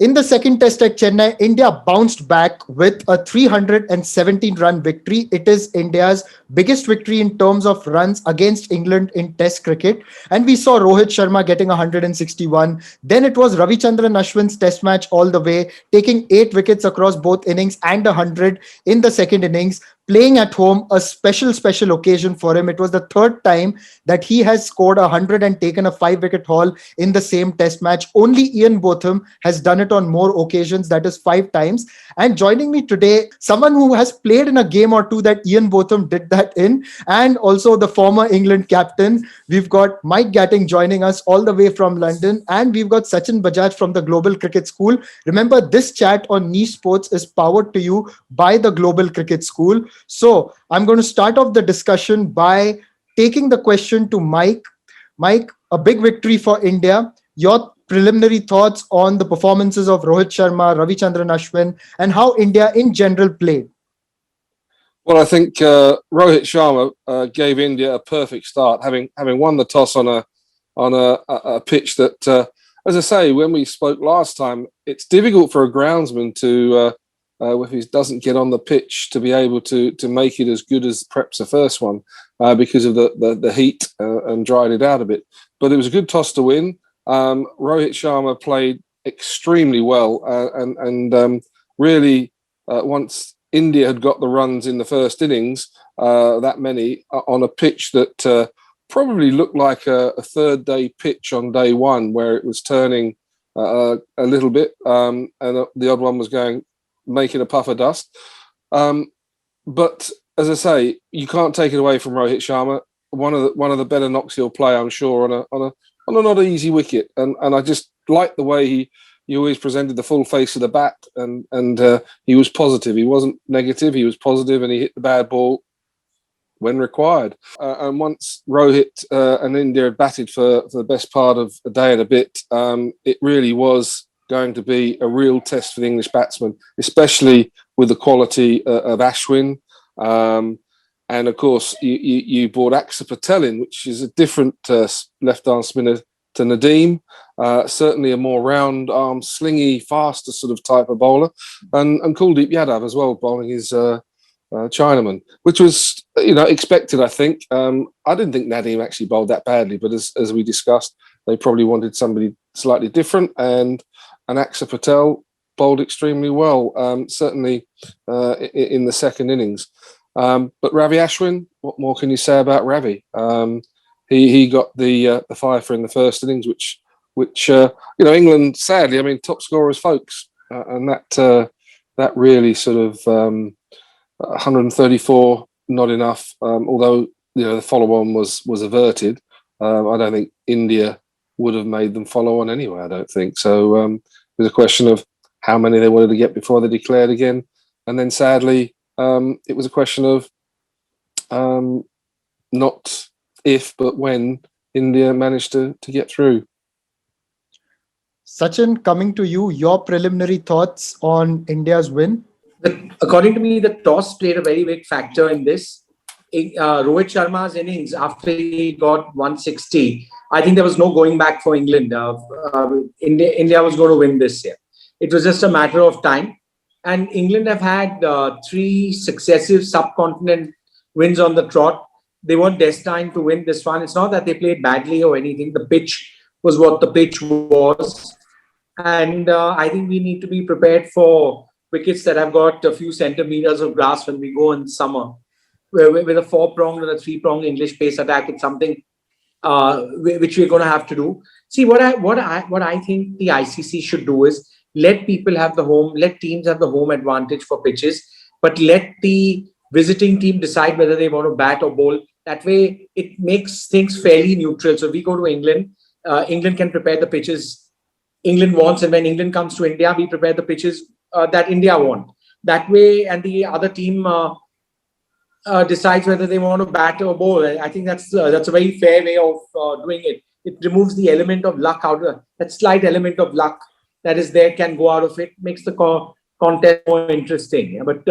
In the second test at Chennai, India bounced back with a 317-run victory. It is India's biggest victory in terms of runs against England in Test cricket. And we saw Rohit Sharma getting 161. Then it was Ravichandran Ashwin's Test match all the way, taking 8 wickets across both innings and 100 in the second innings. Playing at home, a special occasion for him. It was the third time that he has scored 100 and taken a 5-wicket haul in the same test match. Only Ian Botham has done it on more occasions, that is 5 times. And joining me today, someone who has played in a game or two that Ian Botham did that in, and also the former England captain. We've got Mike Gatting joining us all the way from London, and we've got Sachin Bajaj from the Global Cricket School. Remember, this chat on Niche Sports is powered to you by the Global Cricket School. So I'm going to start off the discussion by taking the question to Mike. Mike, a big victory for India. Your preliminary thoughts on the performances of Rohit Sharma, Ravichandran Ashwin, and how India in general played? Well, I think Rohit Sharma gave India a perfect start, having won the toss on a pitch that, as I say, when we spoke last time, it's difficult for a groundsman to, if he doesn't get on the pitch, to be able to make it as good as perhaps the first one because of the heat and dried it out a bit. But it was a good toss to win. Rohit Sharma played extremely well and really once India had got the runs in the first innings, that many, on a pitch that probably looked like a third day pitch on day one, where it was turning a little bit and the odd one was making a puff of dust. But as I say, you can't take it away from Rohit Sharma. One of the better knocks he'll play, I'm sure, on a not easy wicket. And I just like the way he always presented the full face of the bat, and he was positive. He wasn't negative. He was positive, and he hit the bad ball when required. And once Rohit and India had batted for the best part of a day and a bit, it really was going to be a real test for the English batsmen, especially with the quality of Ashwin. And of course, you brought Axar Patel in, which is a different left-arm spinner to Nadeem. Certainly a more round-arm, slingy, faster sort of type of bowler. And Kuldeep Yadav as well, bowling his Chinaman, which was expected, I think. I didn't think Nadeem actually bowled that badly, but as we discussed, they probably wanted somebody slightly different. And Axar Patel bowled extremely well, certainly in the second innings. But Ravi Ashwin, what more can you say about Ravi? He got the fifer in the first innings, which England, sadly, I mean, top scorers, folks, and that really sort of 134 not enough. Although the follow-on was averted, I don't think India would have made them follow on anyway. I don't think so. It was a question of how many they wanted to get before they declared again, and then sadly, it was a question of not if, but when India managed to get through. Sachin, coming to you, your preliminary thoughts on India's win? According to me, the toss played a very big factor in this. Rohit Sharma's innings, after he got 160, I think there was no going back for England. India was going to win this year. It was just a matter of time. And England have had 3 successive subcontinent wins on the trot. They weren't destined to win this one. It's not that they played badly or anything. The pitch was what the pitch was. And I think we need to be prepared for wickets that have got a few centimeters of grass when we go in summer. With a 4-pronged or a 3-pronged English pace attack, it's something which we're going to have to do. See, what I think the ICC should do is let people have let teams have the home advantage for pitches, but let the visiting team decide whether they want to bat or bowl. That way, it makes things fairly neutral. So we go to England, England can prepare the pitches England wants, and when England comes to India, we prepare the pitches that India want. That way, and the other team decides whether they want to bat or bowl. I think that's a very fair way of doing it. It removes the element of luck out of that slight element of luck that is there can go out of it, makes the contest more interesting. But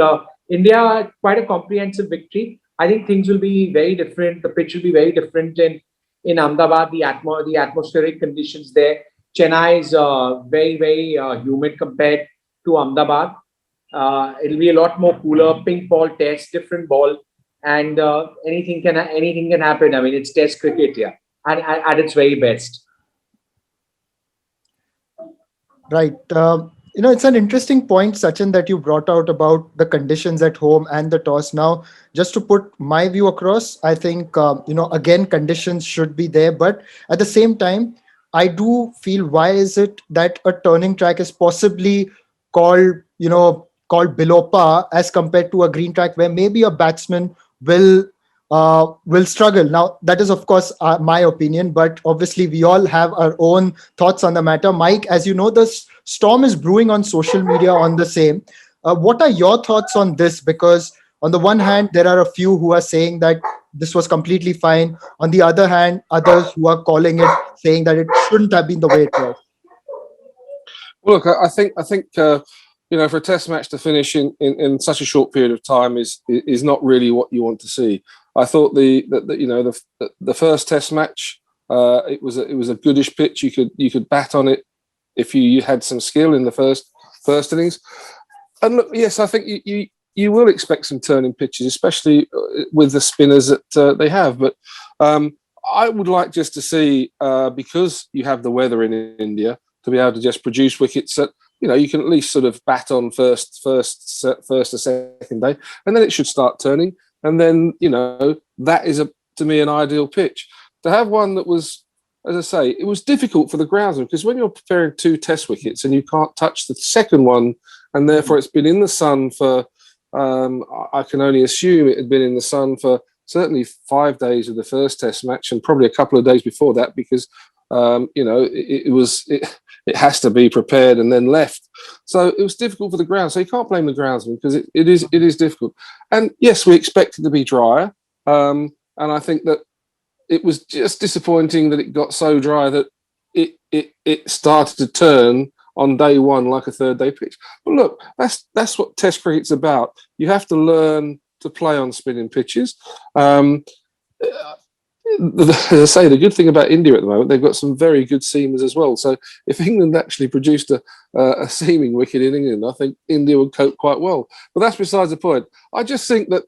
India, quite a comprehensive victory. I think things will be very different. The pitch will be very different in Ahmedabad. The atmospheric conditions there Chennai is very, very humid compared to Ahmedabad. It'll be a lot more cooler. Pink ball test, different ball, and anything can happen. I mean, it's test cricket, yeah, and at its very best. Right. It's an interesting point, Sachin, that you brought out about the conditions at home and the toss. Now, just to put my view across, I think, again, conditions should be there. But at the same time, I do feel, why is it that a turning track is possibly called, called below par as compared to a green track where maybe a batsman will struggle. Now, that is, of course, my opinion, but obviously we all have our own thoughts on the matter. Mike, as you know, the storm is brewing on social media on the same. What are your thoughts on this? Because on the one hand, there are a few who are saying that this was completely fine. On the other hand, others who are calling it, saying that it shouldn't have been the way it was. Well, look, I think for a Test match to finish in such a short period of time is not really what you want to see. I thought the first Test match, it was a goodish pitch. You could bat on it if you had some skill in the first innings. And look, yes, I think you will expect some turning pitches, especially with the spinners that they have. But I would like just to see, because you have the weather in India, to be able to just produce wickets that you can at least sort of bat on first or second day, and then it should start turning. And then that is to me an ideal pitch. To have one that was, as I say, it was difficult for the groundsman, because when you're preparing 2 test wickets and you can't touch the second one, and therefore it's been in the sun for, I can only assume it had been in the sun for certainly 5 days of the first test match, and probably a couple of days before that, because it has to be prepared and then left. So it was difficult for the ground. So you can't blame the groundsman, because it is difficult. And yes, we expect it to be drier. And I think that it was just disappointing that it got so dry that it started to turn on day one like a third day pitch. But look, that's what Test cricket's about. You have to learn to play on spinning pitches. As I say, the good thing about India at the moment, they've got some very good seamers as well. So if England actually produced a seaming wicket in England, I think India would cope quite well. But that's besides the point. I just think that,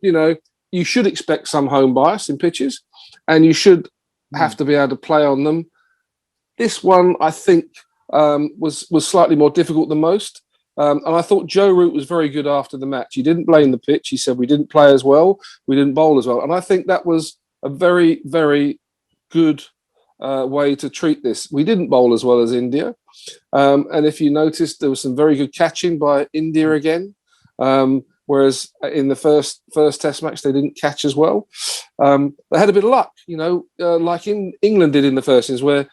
you should expect some home bias in pitches, and you should have to be able to play on them. This one, I think, was slightly more difficult than most. And I thought Joe Root was very good after the match. He didn't blame the pitch. He said, we didn't play as well. We didn't bowl as well. And I think that was a very, very good way to treat this. We didn't bowl as well as India. And if you noticed, there was some very good catching by India again. Whereas in the first Test match, they didn't catch as well. They had a bit of luck, like in England did in the first innings, where,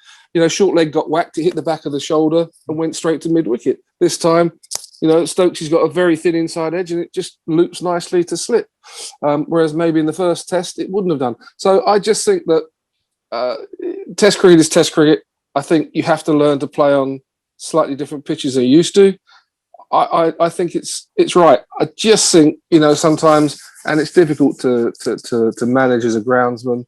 short leg got whacked, it hit the back of the shoulder and went straight to mid-wicket. This time, Stokes has got a very thin inside edge and it just loops nicely to slip. Whereas maybe in the first Test, it wouldn't have done. So I just think that Test cricket is Test cricket. I think you have to learn to play on slightly different pitches than you used to. I think it's right. I just think, sometimes, and it's difficult to manage as a groundsman,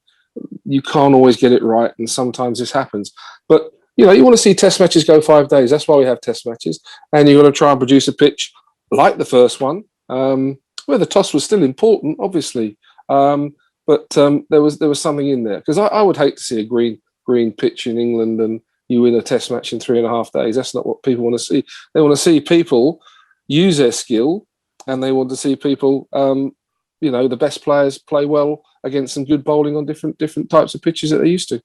you can't always get it right, and sometimes this happens. But you want to see Test matches go 5 days. That's why we have Test matches, and you've got to try and produce a pitch like the first one, where the toss was still important, obviously, but there was something in there, because I would hate to see a green pitch in England and you win a Test match in 3.5 days. That's not what people want to see. They want to see people use their skill, and they want to see people, the best players play well against some good bowling on different types of pitches that they're used to.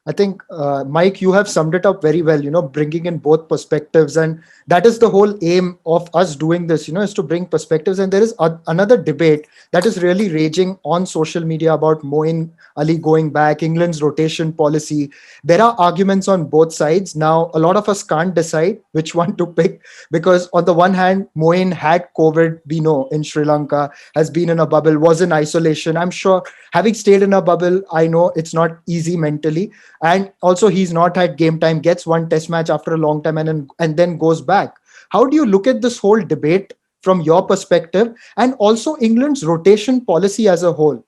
I think, Mike, you have summed it up very well, bringing in both perspectives. And that is the whole aim of us doing this, is to bring perspectives. And there is another debate that is really raging on social media about Moeen Ali going back, England's rotation policy. There are arguments on both sides. Now, a lot of us can't decide which one to pick, because on the one hand, Moeen had COVID, we know, in Sri Lanka, has been in a bubble, was in isolation. I'm sure, having stayed in a bubble, I know it's not easy mentally. And also, he's not had game time, gets one Test match after a long time and then goes back. How do you look at this whole debate from your perspective, and also England's rotation policy as a whole?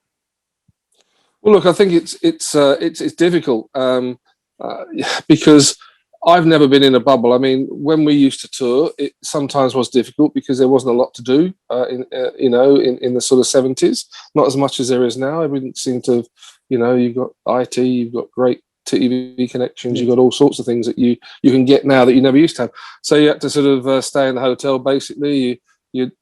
Well, look, I think it's difficult because I've never been in a bubble. I mean, when we used to tour, it sometimes was difficult because there wasn't a lot to do. In the sort of 70s, not as much as there is now. Everything seemed to, you've got IT, you've got great TV connections, you've got all sorts of things that you can get now that you never used to have. So you had to sort of stay in the hotel basically.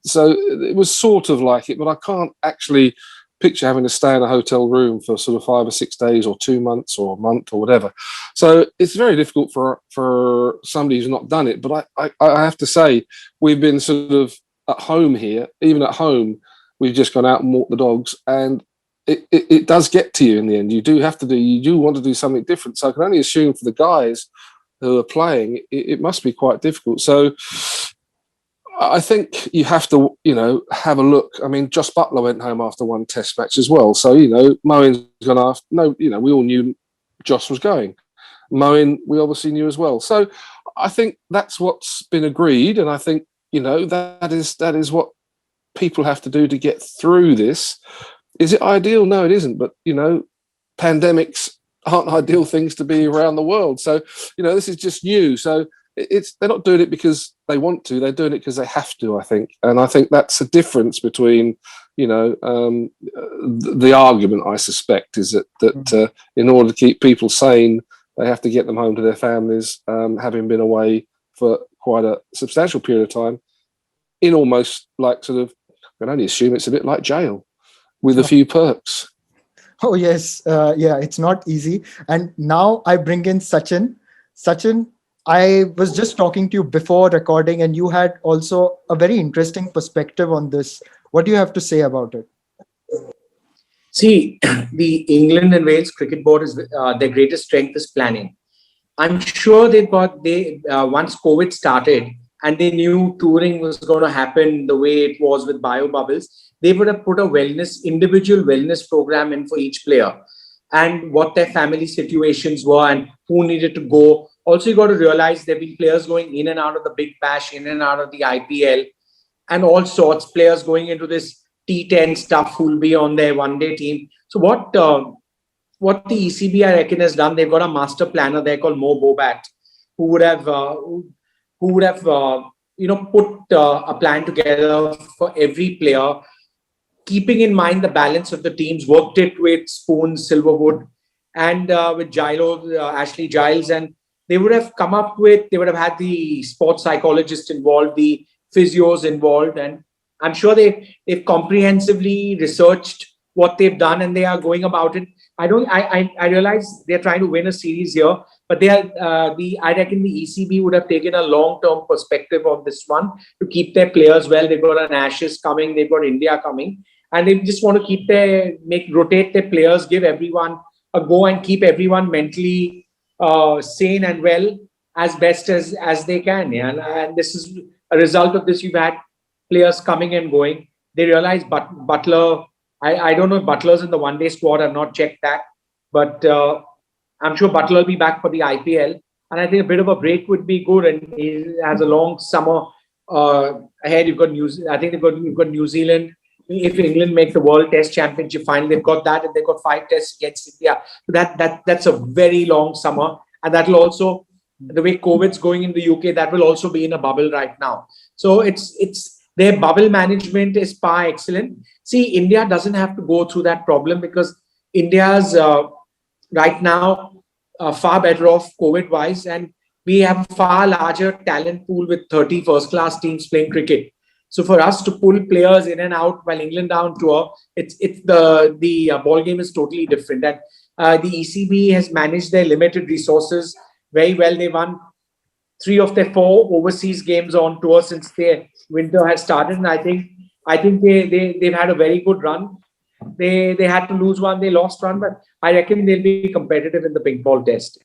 So it was sort of like it, but I can't actually picture having to stay in a hotel room for sort of 5 or 6 days or 2 months or a month or whatever. So it's very difficult for somebody who's not done it. But I have to say, we've been sort of at home here. Even at home, we've just gone out and walked the dogs, and it does get to you in the end. You do want to do something different. So I can only assume for the guys who are playing, it must be quite difficult. So I think you have to, have a look. I mean, Josh Buttler went home after one test match as well. So, Moeen's gone after. No, we all knew Josh was going. Moeen, we obviously knew as well. So I think that's what's been agreed. And I think, that is what people have to do to get through this. Is it ideal? No, it isn't. But, pandemics aren't ideal things to be around the world. So, this is just new. So they're not doing it because they want to. They're doing it because they have to, I think. And I think that's a difference between, the argument, I suspect, is that in order to keep people sane, they have to get them home to their families, having been away for quite a substantial period of time, in almost like sort of, I can only assume it's a bit like jail with a few perks. Oh, yes. It's not easy. And now I bring in Sachin. Sachin, I was just talking to you before recording, and you had also a very interesting perspective on this. What do you have to say about it? See, the England and Wales Cricket Board is their greatest strength is planning. I'm sure once COVID started and they knew touring was going to happen the way it was with bio bubbles, they would have put a individual wellness program in for each player, and what their family situations were and who needed to go. Also, you got to realize there have been players going in and out of the Big Bash, in and out of the IPL, and all sorts. Players going into this T10 stuff who will be on their one-day team. So what the ECB, I reckon, has done, they've got a master planner there called Mo Bobat, who would have put a plan together for every player, keeping in mind the balance of the teams, worked it with Spoon, Silverwood, and with Ashley Giles, and they would have had the sports psychologist involved, the physios involved, and I'm sure they've comprehensively researched what they've done, and they are going about it. I realize they're trying to win a series here, but I reckon the ECB would have taken a long-term perspective of this one to keep their players well. They've got an Ashes coming, they've got India coming, and they just want to rotate their players, give everyone a go, and keep everyone mentally sane and well as best as they can. Yeah? And this is a result of this. You've had players coming and going. They realize Buttler, I don't know if Butler's in the one-day squad. I've not checked that. But I'm sure Buttler will be back for the IPL. And I think a bit of a break would be good. And he has a long summer ahead. You've got you've got New Zealand. If England make the World Test Championship final, they've got that, and they've got 5 tests against India. So that's a very long summer, and that will also, the way COVID's going in the UK, that will also be in a bubble right now. So it's their bubble management is par excellent. See, India doesn't have to go through that problem because India's right now far better off COVID-wise, and we have a far larger talent pool with 30 first-class teams playing cricket. So for us to pull players in and out while England are on tour, the ball game is totally different. And the ECB has managed their limited resources very well. They won 3 of their 4 overseas games on tour since their winter has started, and I think they've had a very good run. They had to lose one, they lost one, but I reckon they'll be competitive in the pink ball test.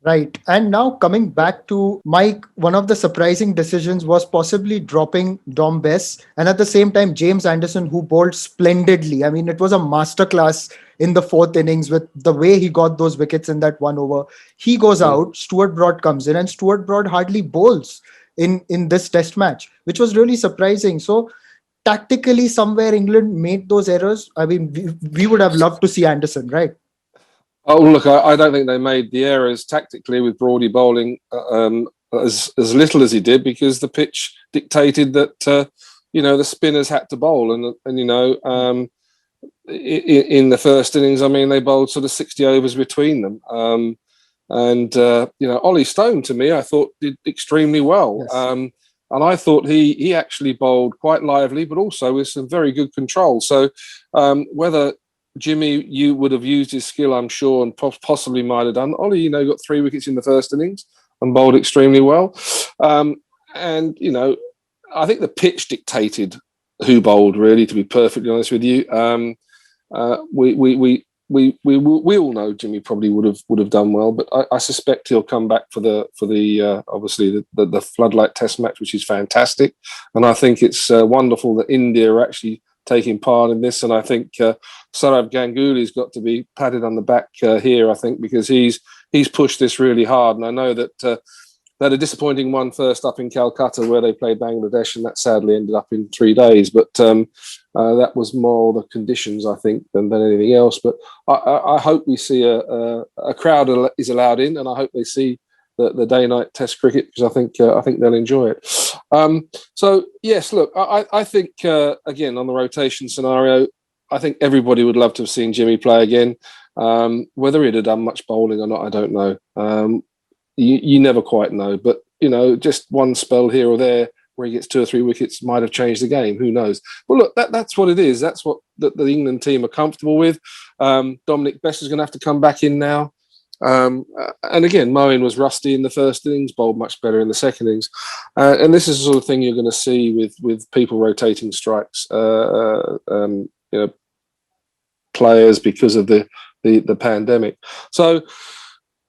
Right. And now coming back to Mike, one of the surprising decisions was possibly dropping Dom Bess, and at the same time, James Anderson, who bowled splendidly. I mean, it was a masterclass in the 4th innings with the way he got those wickets in that 1 over. He goes out, Stuart Broad comes in, and Stuart Broad hardly bowls in this test match, which was really surprising. So tactically, somewhere England made those errors. I mean, we would have loved to see Anderson, right? Oh, look, I don't think they made the errors tactically with Broady bowling as little as he did, because the pitch dictated that the spinners had to bowl, and in the first innings, I mean, they bowled sort of 60 overs between them. Ollie Stone, to me, I thought did extremely well. Yes. And I thought he actually bowled quite lively, but also with some very good control. So whether Jimmy you would have used his skill, I'm sure, and possibly might have done. Ollie, got 3 wickets in the first innings and bowled extremely well. I think the pitch dictated who bowled, really, to be perfectly honest with you. We all know Jimmy probably would have done well, but I suspect he'll come back for the obviously the floodlight test match, which is fantastic. And I think it's wonderful that India are actually taking part in this. And I think Saurav Ganguly's got to be patted on the back here, I think, because he's pushed this really hard. And I know that they had a disappointing one first up in Calcutta where they played Bangladesh, and that sadly ended up in 3 days. But that was more the conditions, I think, than anything else. But I hope we see a crowd is allowed in, and I hope they see the day-night Test cricket, because I think they'll enjoy it. So yes, look, I think again on the rotation scenario, I think everybody would love to have seen Jimmy play again. Whether he'd have done much bowling or not, I don't know. You never quite know, but just one spell here or there where he gets 2 or 3 wickets might have changed the game. Who knows? But look, that's what it is. That's what the England team are comfortable with. Dominic Bess is going to have to come back in now. And again, Moeen was rusty in the first innings, bowled much better in the second innings. And this is the sort of thing you're going to see with people rotating strikes, players, because of the pandemic. So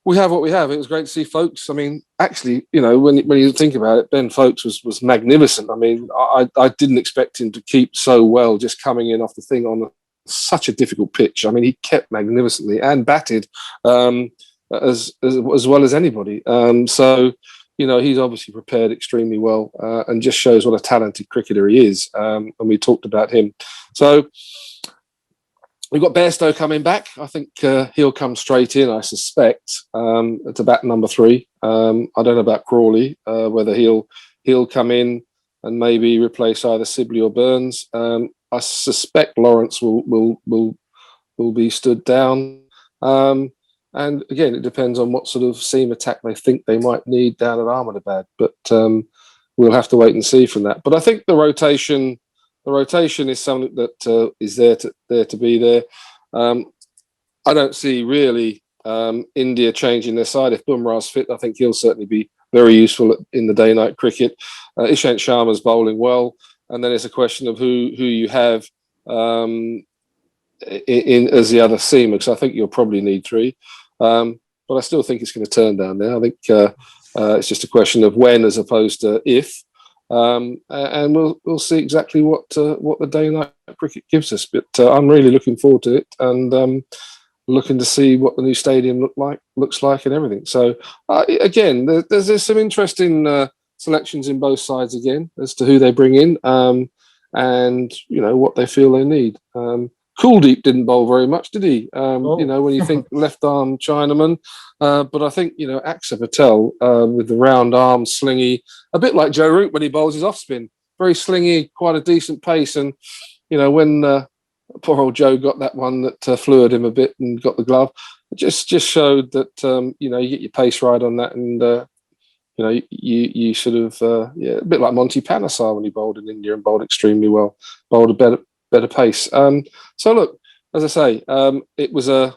we have what we have. It was great to see Folkes. I mean, actually, when you think about it, Ben Folkes was magnificent. I mean, I didn't expect him to keep so well just coming in off the thing on such a difficult pitch. I mean, he kept magnificently and batted as well as anybody. So he's obviously prepared extremely well and just shows what a talented cricketer he is. And we talked about him. So we've got Bairstow coming back. I think he'll come straight in, I suspect, to bat number 3. I don't know about Crawley, whether he'll come in and maybe replace either Sibley or Burns. I suspect Lawrence will be stood down. And again, it depends on what sort of seam attack they think they might need down at Ahmedabad. But we'll have to wait and see from that. But I think the rotation is something that is there to be there. I don't see really India changing their side. If Bumrah's fit, I think he'll certainly be very useful in the day-night cricket. Ishant Sharma's bowling well. And then it's a question of who you have in as the other seamer, because I think you'll probably need 3. But I still think it's going to turn down there. I think it's just a question of when as opposed to if. And we'll see exactly what the day-night cricket gives us. But I'm really looking forward to it, and looking to see what the new stadium looks like and everything. So again, there's some interesting selections in both sides again as to who they bring in, and what they feel they need. Kuldeep didn't bowl very much, did he? When you think left arm Chinaman, but I think Axar Patel with the round arm, slingy, a bit like Joe Root when he bowls his off spin, very slingy, quite a decent pace. And when poor old Joe got that one that flew at him a bit and got the glove, it just showed that you get your pace right on that, and you sort of a bit like Monty Panesar when he bowled in India and bowled extremely well, bowled a better pace. So look, as I say, it was a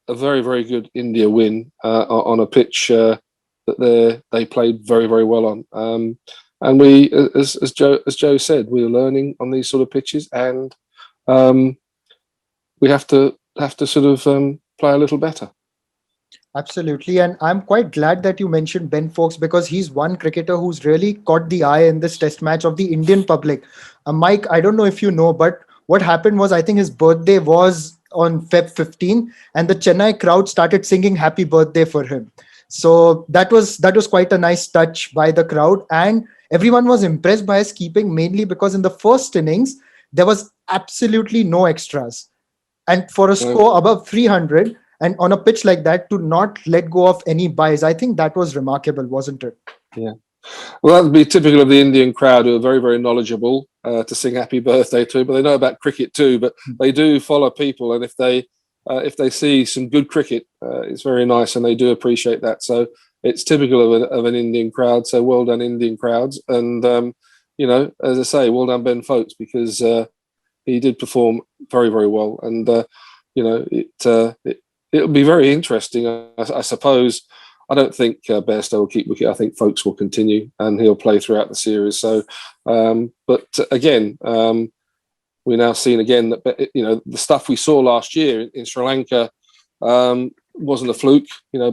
very, very good India win on a pitch that they played very, very well on. And we, as Joe said, we are learning on these sort of pitches, and we have to sort of play a little better. Absolutely. And I'm quite glad that you mentioned Ben Folkes, because he's one cricketer who's really caught the eye in this test match of the Indian public. Mike, I don't know if you know, but what happened was, I think his birthday was on Feb 15, and the Chennai crowd started singing happy birthday for him. So that was quite a nice touch by the crowd. And everyone was impressed by his keeping, mainly because in the first innings, there was absolutely no extras. And for a score above 300, And on a pitch like that, to not let go of any buys, I think that was remarkable, wasn't it? Yeah. Well, that would be typical of the Indian crowd, who are very, very knowledgeable, to sing happy birthday to, but they know about cricket too. But they do follow people, and if they see some good cricket, it's very nice, and they do appreciate that. So it's typical of an Indian crowd. So well done, Indian crowds, and as I say, well done, Ben Folkes, because he did perform very, very well, and it'll be very interesting, I suppose. I don't think Bairstow will keep wicket. I think Folkes will continue, and he'll play throughout the series. So, but again, we're now seeing again that the stuff we saw last year in Sri Lanka wasn't a fluke.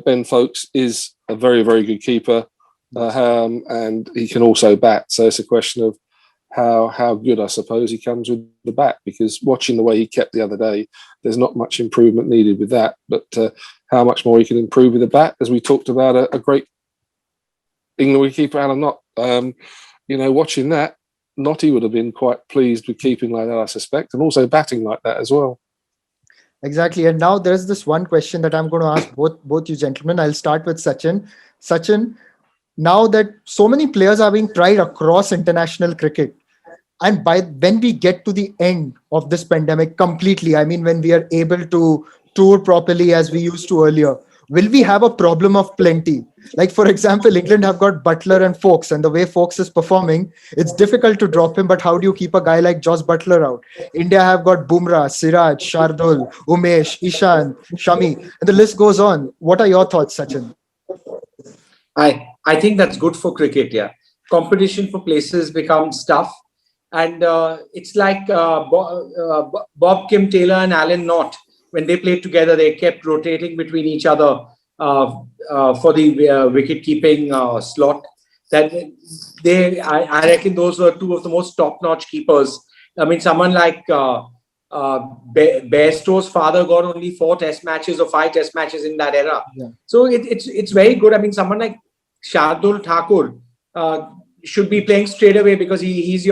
Ben Folkes is a very, very good keeper, and he can also bat. So it's a question of how good, I suppose, he comes with the bat, because watching the way he kept the other day, there's not much improvement needed with that. But how much more he can improve with the bat, as we talked about a great England wicketkeeper, Alan Knott. Watching that, Knotty would have been quite pleased with keeping like that, I suspect, and also batting like that as well. Exactly. And now there's this one question that I'm going to ask both you gentlemen. I'll start with Sachin. Sachin, now that so many players are being tried across international cricket, and when we get to the end of this pandemic completely, I mean, when we are able to tour properly as we used to earlier, will we have a problem of plenty? Like, for example, England have got Butler and Folkes, and the way Folkes is performing, it's difficult to drop him. But how do you keep a guy like Joss Butler out? India have got Bumrah, Siraj, Shardul, Umesh, Ishan, Shami, and the list goes on. What are your thoughts, Sachin? I think that's good for cricket. Yeah, competition for places becomes tough, and it's like Bob Kim Taylor and Alan Knott. When they played together, they kept rotating between each other for the wicket keeping slot. That I reckon those were two of the most top-notch keepers. I mean, someone like Bairstow's father got only 4 Test matches or 5 Test matches in that era. Yeah. So it's very good. I mean, someone like Shardul Thakur should be playing straight away, because he's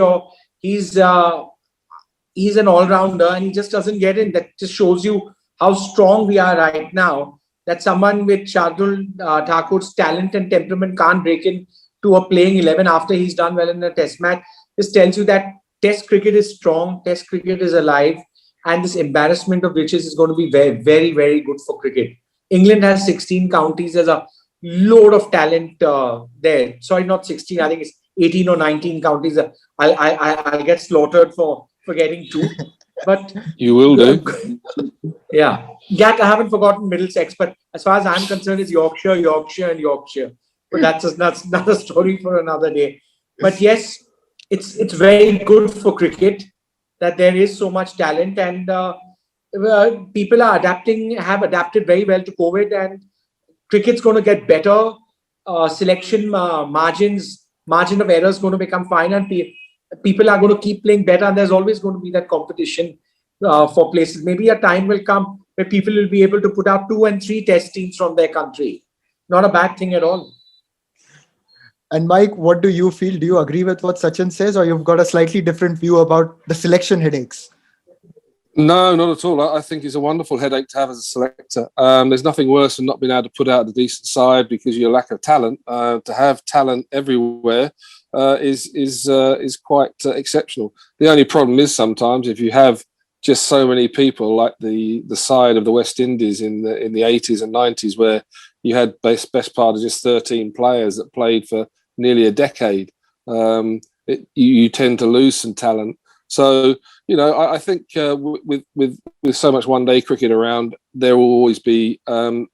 an all-rounder, and he just doesn't get in. That just shows you how strong we are right now, that someone with Shardul Thakur's talent and temperament can't break into a playing 11 after he's done well in a test match. This tells you that test cricket is strong, test cricket is alive, and this embarrassment of riches is going to be very, very, very good for cricket. England has 16 counties. There's a load of talent there. Sorry, not 16. I think it's 18 or 19 counties. I'll get slaughtered for forgetting 2. But you will do. Yeah. Gat, I haven't forgotten Middlesex, but as far as I'm concerned, it's Yorkshire, Yorkshire, and Yorkshire. But that's another story for another day. But yes, it's very good for cricket that there is so much talent, and people are have adapted very well to COVID, and cricket's going to get better. Selection margin of error is going to become finer, and people are going to keep playing better, and there's always going to be that competition for places. Maybe a time will come where people will be able to put out 2 and 3 test teams from their country. Not a bad thing at all. And Mike, what do you feel? Do you agree with what Sachin says, or you've got a slightly different view about the selection headaches? No, not at all. I think it's a wonderful headache to have as a selector. There's nothing worse than not being able to put out a decent side because of your lack of talent. To have talent everywhere is quite exceptional. The only problem is sometimes if you have just so many people, like the side of the West Indies in the 80s and 90s, where you had best part of just 13 players that played for nearly a decade. You tend to lose some talent. So, I think with so much one-day cricket around, there will always be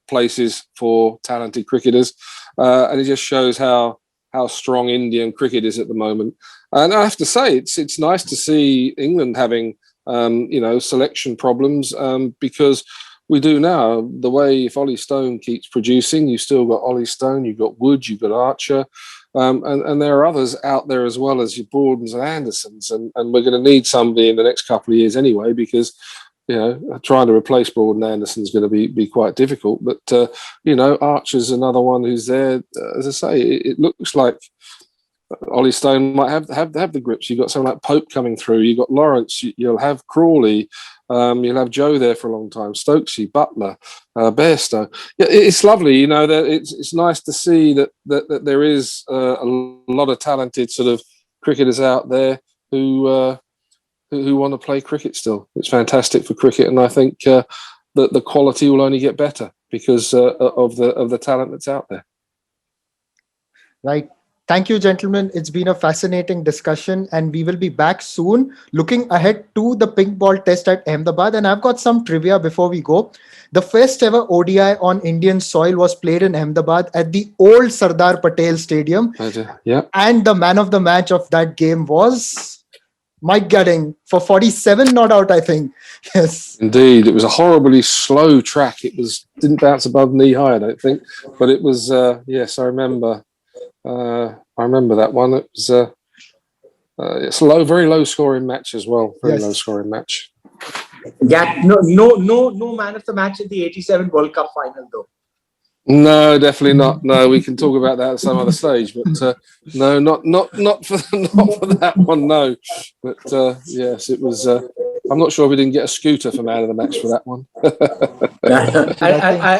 places for talented cricketers, and it just shows how strong Indian cricket is at the moment. And I have to say, it's nice to see England having selection problems, because we do now. The way if Ollie Stone keeps producing, you've still got Ollie Stone, you've got Wood, you've got Archer. And there are others out there as well as your Broadens and Andersons, and we're going to need somebody in the next couple of years anyway, because trying to replace Broad and Anderson is going to be quite difficult. But Archer's another one who's there. As I say, it looks like Ollie Stone might have the grips. You've got someone like Pope coming through. You've got Lawrence. You'll have Crawley. You'll have Joe there for a long time, Stokesy, Butler, Bairstow. Yeah, it's lovely, you know. That it's nice to see that there is a lot of talented sort of cricketers out there who want to play cricket still. It's fantastic for cricket, and I think that the quality will only get better because of the talent that's out there. Right. Thank you, gentlemen. It's been a fascinating discussion, and we will be back soon looking ahead to the pink ball test at Ahmedabad. And I've got some trivia before we go. The first ever ODI on Indian soil was played in Ahmedabad at the old Sardar Patel Stadium. Yeah. And the man of the match of that game was Mike Gatting for 47 not out, I think. Yes. Indeed. It was a horribly slow track. It didn't bounce above knee high, I don't think. But it was, yes, I remember. I remember that one. It was it's a very low scoring match as well. Very low scoring match. No man of the match in the '87 World Cup final, though. No, definitely not. No, we can talk about that at some other stage, but no, not for that one. No, but yes, it was. I'm not sure we didn't get a scooter for man of the match for that one.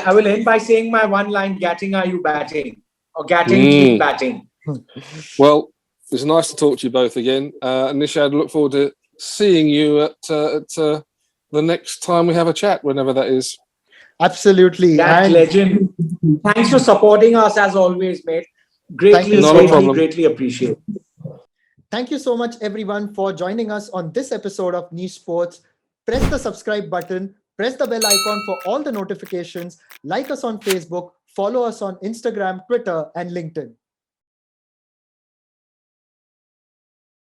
I will end by saying my one line: "Gatting, are you batting?" Or "Gatting, keep batting." Well, it's nice to talk to you both again, Nishad. Look forward to seeing you at the next time we have a chat, whenever that is. Absolutely. That legend. Thanks for supporting us as always, mate. Greatly appreciate. Thank you so much, everyone, for joining us on this episode of Niche Sports. Press the subscribe button, press the bell icon for all the notifications, like us on Facebook, follow us on Instagram, Twitter, and LinkedIn.